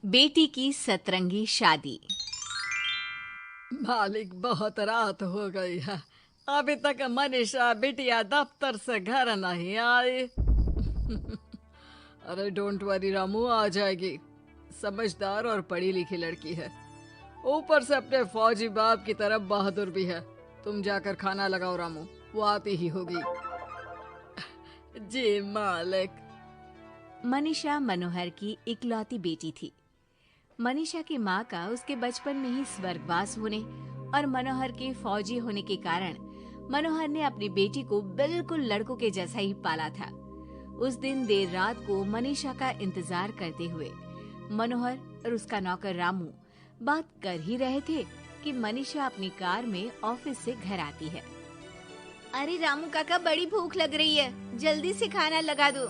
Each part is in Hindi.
बेटी की सतरंगी शादी। मालिक, बहुत रात हो गई है। अभी तक मनीषा बिटिया दफ्तर से घर नहीं आई। अरे डोंट वरी रामू, आ जाएगी। समझदार और पढ़ी लिखी लड़की है, ऊपर से अपने फौजी बाप की तरफ बहादुर भी है। तुम जाकर खाना लगाओ रामू, वो आती ही होगी। जी मालिक। मनीषा मनोहर की इकलौती बेटी थी। मनीषा की माँ का उसके बचपन में ही स्वर्गवास होने और मनोहर के फौजी होने के कारण मनोहर ने अपनी बेटी को बिल्कुल लड़कों के जैसा ही पाला था। उस दिन देर रात को मनीषा का इंतजार करते हुए मनोहर और उसका नौकर रामू बात कर ही रहे थे कि मनीषा अपनी कार में ऑफिस से घर आती है। अरे रामू काका, बड़ी भूख लग रही है, जल्दी से खाना लगा दो।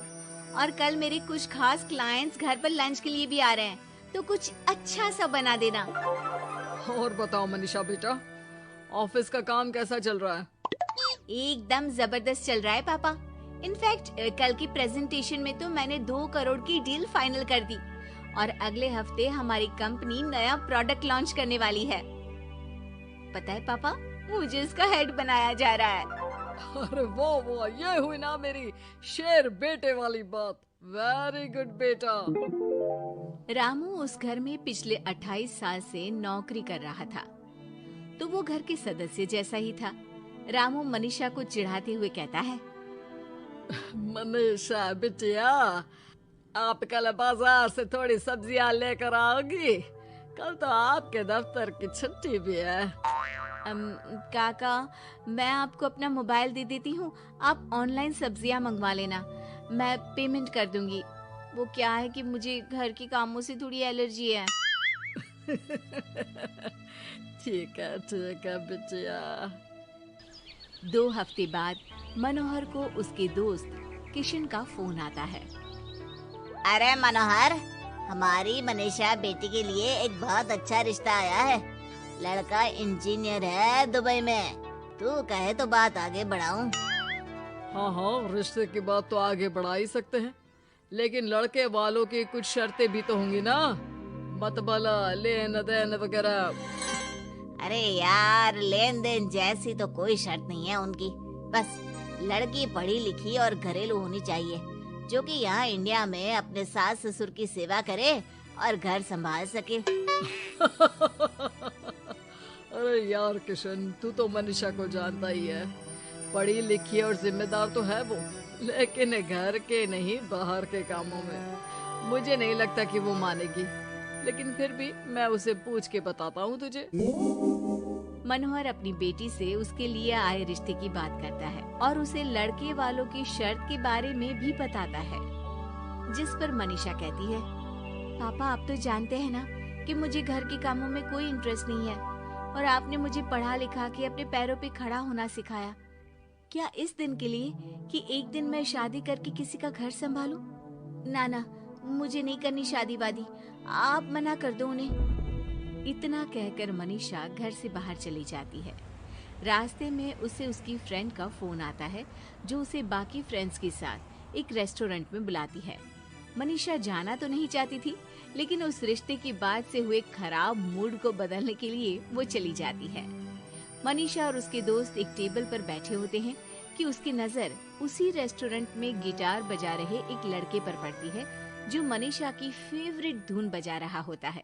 और कल मेरे कुछ खास क्लाइंट्स घर पर लंच के लिए भी आ रहे हैं, तो कुछ अच्छा सा बना देना। और बताओ मनीषा बेटा, ऑफिस का काम कैसा चल रहा है? एकदम जबरदस्त चल रहा है पापा। इनफैक्ट कल की प्रेजेंटेशन में तो मैंने 2 करोड़ की डील फाइनल कर दी और अगले हफ्ते हमारी कंपनी नया प्रोडक्ट लॉन्च करने वाली है। पता है पापा, मुझे इसका हेड बनाया जा रहा है। अरे वो ये हुई ना मेरी शेर बेटे वाली बात। वेरी गुड बेटा। रामू उस घर में पिछले 28 साल से नौकरी कर रहा था, तो वो घर के सदस्य जैसा ही था। रामू मनीषा को चिढ़ाते हुए कहता है, मनीषा बिटिया, आप कल बाजार से थोड़ी सब्जियां लेकर आओगी? कल तो आपके दफ्तर की छुट्टी भी है। काका, मैं आपको अपना मोबाइल दे देती हूँ, आप ऑनलाइन सब्जियाँ मंगवा लेना, मैं पेमेंट कर दूंगी। वो क्या है कि मुझे घर के कामों से थोड़ी एलर्जी है। ठीक है बिटिया। 2 हफ्ते बाद मनोहर को उसके दोस्त किशन का फोन आता है। अरे मनोहर, हमारी मनीषा बेटी के लिए एक बहुत अच्छा रिश्ता आया है। लड़का इंजीनियर है दुबई में। तू कहे तो बात आगे बढ़ाऊं? हाँ, रिश्ते की बात तो आगे बढ़ा ही सकते हैं, लेकिन लड़के वालों की कुछ शर्तें भी तो होंगी ना, मतबला लेन देन वगैरह। अरे यार, लेन देन जैसी तो कोई शर्त नहीं है उनकी। बस लड़की पढ़ी लिखी और घरेलू होनी चाहिए, जो कि यहाँ इंडिया में अपने सास ससुर की सेवा करे और घर संभाल सके। अरे यार किशन, तू तो मनीषा को जानता ही है। पढ़ी लिखी और जिम्मेदार तो है वो, लेकिन घर के नहीं बाहर के कामों में मुझे नहीं लगता कि वो मानेगी। लेकिन फिर भी मैं उसे पूछ के बताता हूँ तुझे। मनोहर अपनी बेटी से उसके लिए आए रिश्ते की बात करता है और उसे लड़के वालों की शर्त के बारे में भी बताता है, जिस पर मनीषा कहती है, पापा आप तो जानते हैं ना कि मुझे घर के कामों में कोई इंटरेस्ट नहीं है और आपने मुझे पढ़ा लिखा के अपने पैरों पे खड़ा होना सिखाया। क्या इस दिन के लिए कि एक दिन मैं शादी करके किसी का घर संभालूं? ना, मुझे नहीं करनी शादी वादी, आप मना कर दो उन्हें। इतना कहकर मनीषा घर से बाहर चली जाती है। रास्ते में उसे उसकी फ्रेंड का फोन आता है, जो उसे बाकी फ्रेंड्स के साथ एक रेस्टोरेंट में बुलाती है। मनीषा जाना तो नहीं चाहती थी, लेकिन उस रिश्ते की बात से हुए खराब मूड को बदलने के लिए वो चली जाती है। मनीषा और उसके दोस्त एक टेबल पर बैठे होते हैं कि उसकी नजर उसी रेस्टोरेंट में गिटार बजा रहे एक लड़के पर पड़ती है, जो मनीषा की फेवरेट धुन बजा रहा होता है।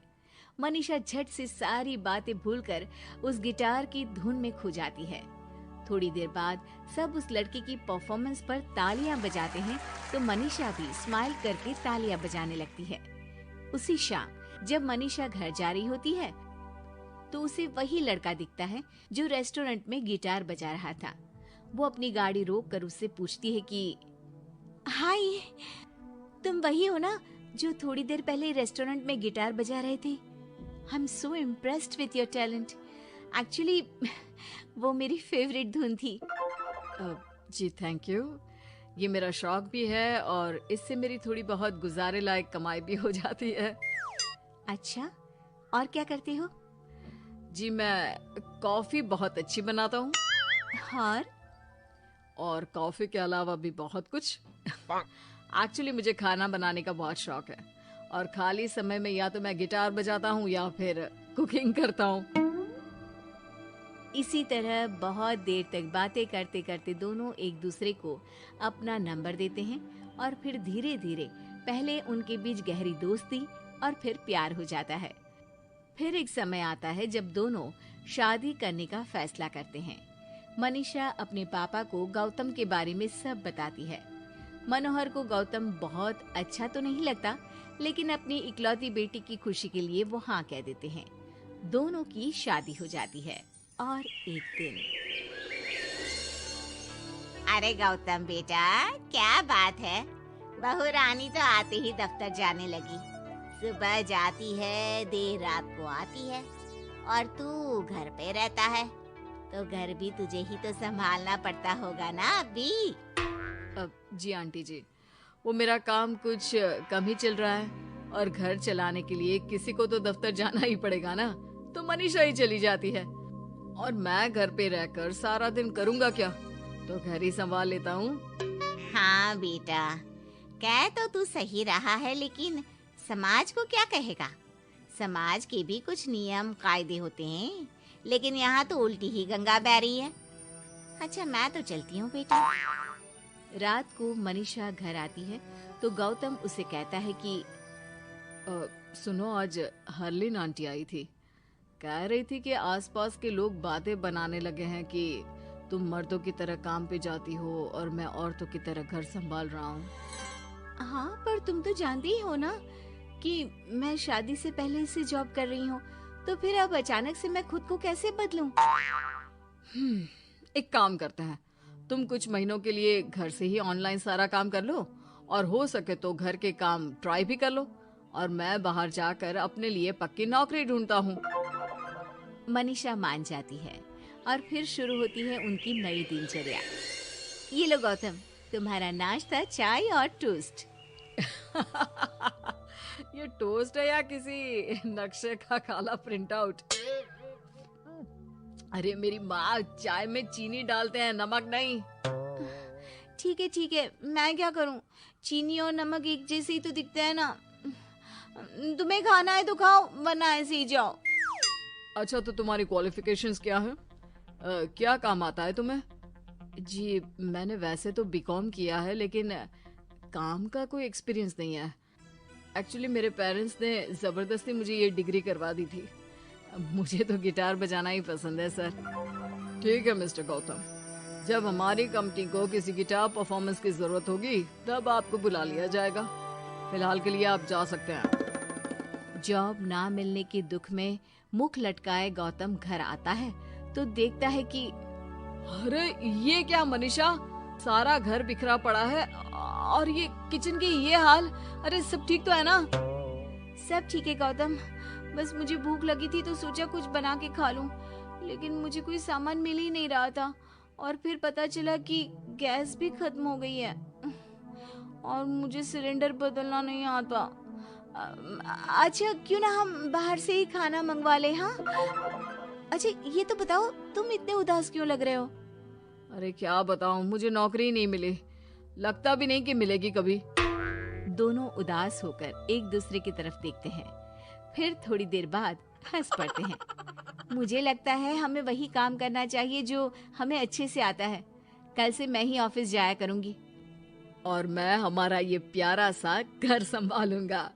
मनीषा झट से सारी बातें भूलकर उस गिटार की धुन में खो जाती है। थोड़ी देर बाद सब उस लड़के की परफॉर्मेंस पर तालियां बजाते हैं, तो मनीषा भी स्माइल करके तालियां बजाने लगती है। उसी शाम जब मनीषा घर जा रही होती है, तो उसे वही लड़का दिखता है जो रेस्टोरेंट में गिटार बजा रहा था। वो अपनी गाड़ी रोककर उससे पूछती है कि हाय, तुम वही हो ना जो थोड़ी देर पहले रेस्टोरेंट में गिटार बजा रहे थे? I am so impressed with your talent. Actually वो मेरी फेवरेट धुन थी। जी थैंक यू। ये मेरा शौक भी है और इससे मेरी थोड़ी बहुत गुजारे लायक कमाई भी हो जाती है। अच्छा, और क्या करते हो? जी मैं कॉफी बहुत अच्छी बनाता हूँ, और कॉफी के अलावा भी बहुत कुछ। एक्चुअली मुझे खाना बनाने का बहुत शौक है और खाली समय में या तो मैं गिटार बजाता हूँ या फिर कुकिंग करता हूँ। इसी तरह बहुत देर तक बातें करते करते दोनों एक दूसरे को अपना नंबर देते हैं और फिर धीरे धीरे पहले उनके बीच गहरी दोस्ती और फिर प्यार हो जाता है। फिर एक समय आता है जब दोनों शादी करने का फैसला करते हैं। मनीषा अपने पापा को गौतम के बारे में सब बताती है। मनोहर को गौतम बहुत अच्छा तो नहीं लगता, लेकिन अपनी इकलौती बेटी की खुशी के लिए वो हाँ कह देते हैं। दोनों की शादी हो जाती है और एक दिन, अरे गौतम बेटा, क्या बात है, बहू रानी तो आते ही दफ्तर जाने लगी। सुबह जाती है, देर रात को आती है और तू घर पे रहता है, तो घर भी तुझे ही तो संभालना पड़ता होगा ना अभी। जी आंटी जी, वो मेरा काम कुछ कम ही चल रहा है और घर चलाने के लिए किसी को तो दफ्तर जाना ही पड़ेगा ना, तो मनीषा ही चली जाती है और मैं घर पे रहकर सारा दिन करूँगा क्या, तो घर ही संभाल लेता हूँ। हाँ बेटा, कह तो तू सही रहा है, लेकिन समाज को क्या कहेगा? समाज के भी कुछ नियम कायदे होते हैं, लेकिन यहाँ तो उल्टी ही गंगा बह रही है। अच्छा, मैं तो चलती हूँ बेटा। रात को मनीषा घर आती है तो गौतम उसे कहता है कि सुनो, आज हरलिन आंटी आई थी, कह रही थी कि आसपास के लोग बातें बनाने लगे हैं कि तुम मर्दों की तरह काम पे जाती हो और मैं औरतों की तरह घर संभाल रहा हूँ। हाँ, पर तुम तो जानती ही हो ना कि मैं शादी से पहले से जॉब कर रही हूँ, तो फिर अब अचानक से मैं खुद को कैसे बदलूं? एक काम करते हैं, तुम कुछ महीनों के लिए घर से ही ऑनलाइन सारा काम कर लो और हो सके तो घर के काम ट्राई भी कर लो, और मैं बाहर जाकर अपने लिए पक्की नौकरी ढूंढता हूँ। मनीषा मान जाती है और फिर शुरू होती है उनकी नई दिनचर्या। ये लो गौतम, तुम्हारा नाश्ता, चाय और टोस्ट। ये टोस्ट है या किसी नक्शे का काला प्रिंट आउट? अरे मेरी माँ चाय में चीनी डालते हैं, नमक नहीं। ठीक है, मैं क्या करूं? चीनी और नमक एक जैसे ही तो दिखते हैं ना। तुम्हें खाना है तो खाओ, वरना ऐसे ही जाओ। अच्छा, तो तुम्हारी क्वालिफिकेशंस क्या है? क्या काम आता है तुम्हें? जी, मैंने वैसे तो बीकॉम किया है, लेकिन काम का कोई एक्सपीरियंस नहीं है। एक्चुअली मेरे पेरेंट्स ने जबरदस्ती मुझे ये डिग्री करवा दी थी। मुझे तो गिटार बजाना ही पसंद है सर। ठीक है मिस्टर गौतम, जब हमारी कंपनी को किसी गिटार परफॉर्मेंस की जरूरत होगी तब आपको बुला लिया जाएगा। फिलहाल के लिए आप जा सकते हैं। जॉब ना मिलने के दुख में मुख लटकाए गौतम घर आता है तो देखता है कि अरे ये क्या मनीषा, सारा घर बिखरा पड़ा है और ये किचन की ये हाल। अरे सब ठीक तो है ना? सब ठीक है गौतम, बस मुझे भूख लगी थी तो सोचा कुछ बना के खा लूं, लेकिन मुझे कोई सामान मिल ही नहीं रहा था और फिर पता चला कि गैस भी खत्म हो गई है और मुझे सिलेंडर बदलना नहीं आता। अच्छा, क्यों ना हम बाहर से ही खाना मंगवा ले? हाँ, अच्छा ये तो बताओ, तुम इतने उदास क्यों लग रहे हो? अरे क्या बताऊं, मुझे नौकरी नहीं मिली, लगता भी नहीं कि मिलेगी कभी। दोनों उदास होकर एक दूसरे की तरफ देखते हैं, फिर थोड़ी देर बाद हंस पड़ते हैं। मुझे लगता है हमें वही काम करना चाहिए जो हमें अच्छे से आता है। कल से मैं ही ऑफिस जाया करूंगी। और मैं हमारा ये प्यारा सा घर संभालूंगा।